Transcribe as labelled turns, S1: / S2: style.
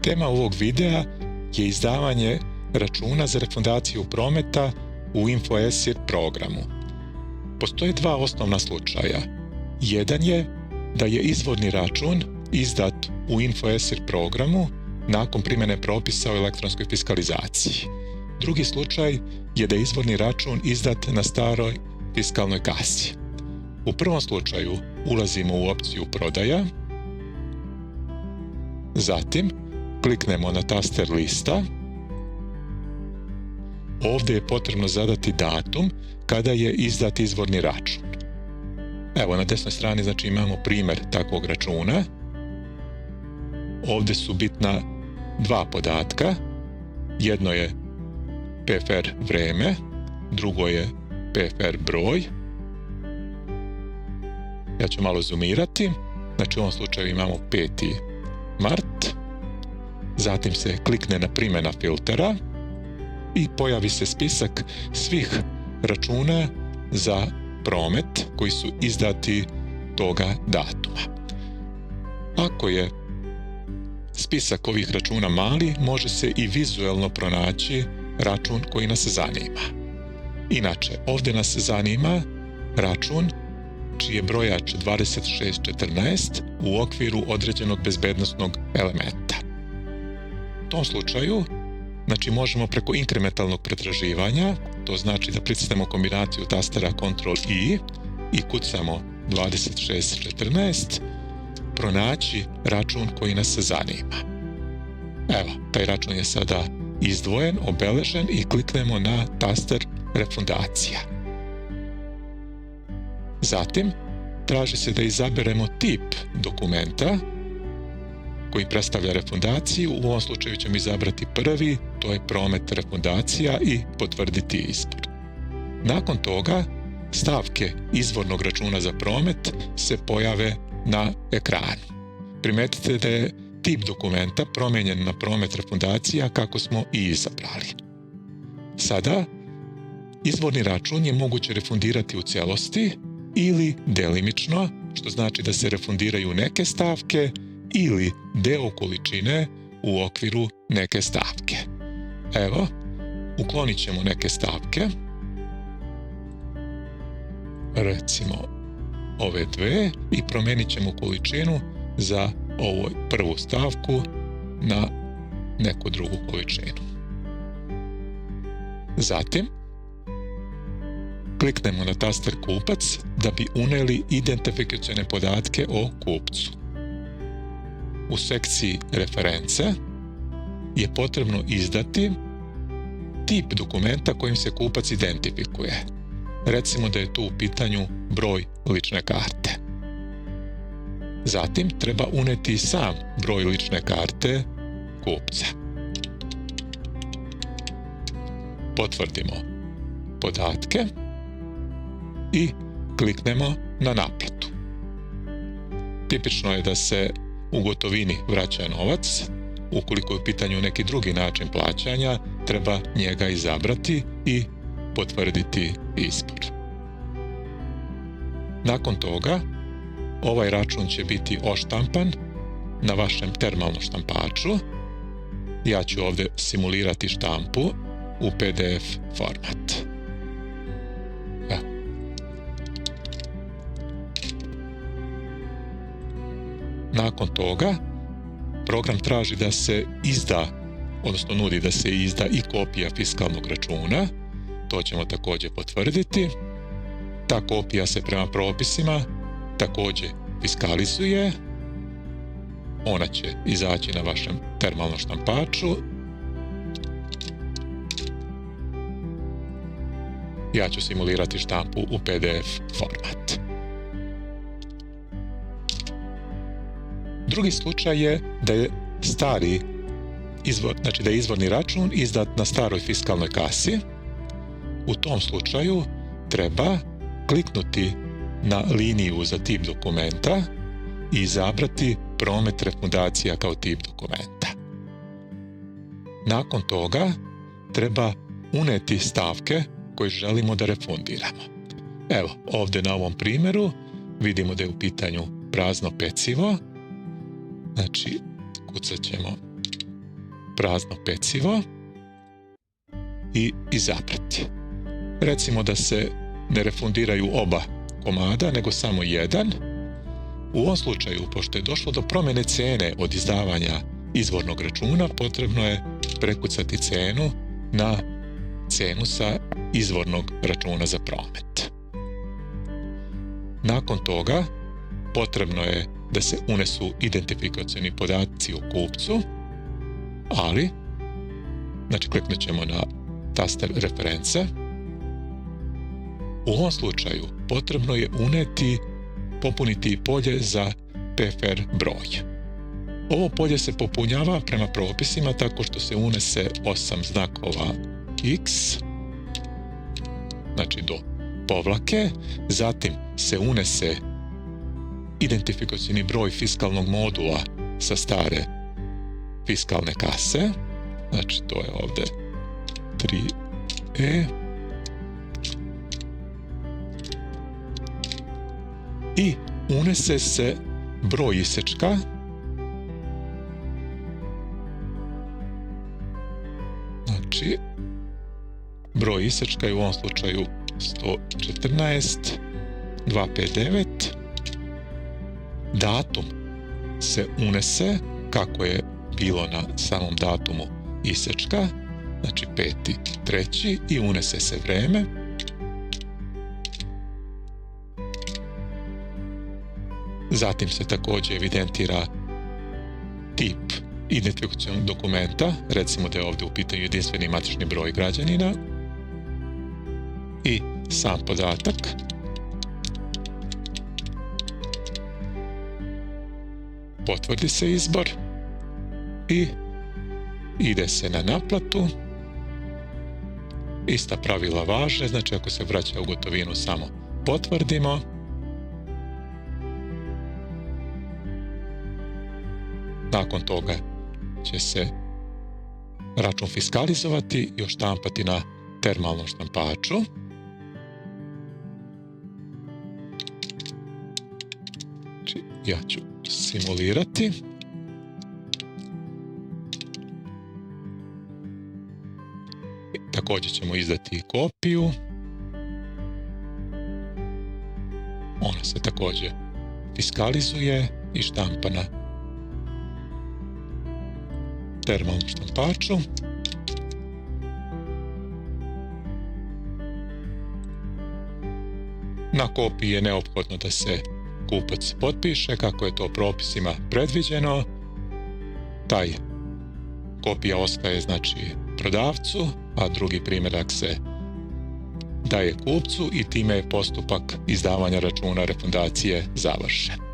S1: Tema ovog videa je izdavanje računa za refundaciju prometa u InfoESIR programu. Postoje dva osnovna slučaja. Jedan je da je izvorni račun izdat u InfoESIR programu nakon primjene propisa o elektronskoj fiskalizaciji. Drugi slučaj je da je izvorni račun izdat na staroj fiskalnoj kasi. U prvom slučaju ulazimo u opciju prodaja, zatim kliknemo na taster lista. Ovdje je potrebno zadati datum kada je izdat izvorni račun. Evo na desnoj strani imamo primjer takvog računa. Ovdje su bitna dva podatka. Jedno je PFR vreme, drugo je PFR broj. Ja ću malo zoomirati. U ovom slučaju imamo 5. mart. Zatim se klikne na primjena filtera i pojavi se spisak svih računa za promet koji su izdati toga datuma. Ako je spisak ovih računa mali, može se i vizuelno pronaći račun koji nas zanima. Inače, ovdje nas zanima račun čiji je brojač 2614 u okviru određenog bezbednosnog elementa. U tom slučaju, možemo preko inkrementalnog pretraživanja, to znači da pritisnemo kombinaciju tastera Ctrl-I i kucamo 2614, pronaći račun koji nas zanima. Evo, taj račun je sada izdvojen, obeležen i kliknemo na taster refundacija. Zatim, traži se da izaberemo tip dokumenta koji predstavlja refundaciju. U ovom slučaju ćemo izabrati prvi, to je promet refundacija i potvrditi izbor. Nakon toga, stavke izvornog računa za promet se pojave na ekranu. Primetite da je tip dokumenta promijenjen na promet refundacija kako smo i izabrali. Sada, izvorni račun je moguće refundirati u cijelosti ili delimično, što znači da se refundiraju neke stavke ili deo količine u okviru neke stavke. Evo, uklonit ćemo neke stavke. Recimo ove dve i promijenit ćemo količinu za ovu prvu stavku na neku drugu količinu. Zatim, kliknemo na taster kupac da bi unijeli identifikacione podatke o kupcu. U sekciji reference je potrebno izdati tip dokumenta kojim se kupac identifikuje. Recimo da je tu u pitanju broj lične karte. Zatim treba unijeti sam broj lične karte kupca. Potvrdimo podatke i kliknemo na naplatu. Tipično je da se u gotovini vraća novac. Ukoliko je u pitanju neki drugi način plaćanja, treba njega izabrati i potvrditi izbor. Nakon toga, ovaj račun će biti oštampan na vašem termalnom štampaču. Ja ću ovdje simulirati štampu u PDF format. Nakon toga, program traži da se izda, odnosno nudi da se izda i kopija fiskalnog računa. To ćemo također potvrditi. Ta kopija se prema propisima također fiskalizuje. Ona će izaći na vašem termalnom štampaču. Ja ću simulirati štampu u PDF format. Drugi slučaj je da je da je izvorni račun izdat na staroj fiskalnoj kasi. U tom slučaju treba kliknuti na liniju za tip dokumenta i izabrati promet refundacija kao tip dokumenta. Nakon toga treba unijeti stavke koje želimo da refundiramo. Evo, ovdje na ovom primjeru vidimo da je u pitanju prazno pecivo. Kucat ćemo prazno pecivo i izabrati. Recimo da se ne refundiraju oba komada, nego samo jedan. U ovom slučaju, pošto je došlo do promjene cene od izdavanja izvornog računa, potrebno je prekucati cenu na cenu sa izvornog računa za promet. Nakon toga, potrebno je da se unesu identifikacioni podaci o kupcu, ali, znači kliknut ćemo na taster reference. U ovom slučaju potrebno je popuniti polje za PFR broj. Ovo polje se popunjava prema propisima tako što se unese 8 znakova X, znači do povlake, zatim se unese identifikacioni broj fiskalnog modula sa stare fiskalne kase, znači to je ovdje 3E, i unese se broj isečka, znači broj isečka je u ovom slučaju 114 259, datum se unese kako je bilo na samom datumu isečka, znači 5.3. i unese se vreme. Zatim se također evidentira tip identifikacionog dokumenta, recimo da je ovdje u pitanju jedinstveni matični broj građanina, i sam podatak. Potvrdi se izbor i ide se na naplatu. Ista pravila važe, znači ako se vraća u gotovinu samo potvrdimo. Nakon toga će se račun fiskalizovati i oštampati na termalnom štampaču. Znači, ja ću simulirati. Također ćemo izdati kopiju. Ona se također fiskalizuje i štampa na termalnom štampaču. Na kopiji je neophodno da se kupac potpiše kako je to propisima predviđeno. Taj kopija ostaje znači prodavcu, a drugi primjerak se daje kupcu i time je postupak izdavanja računa refundacije završen.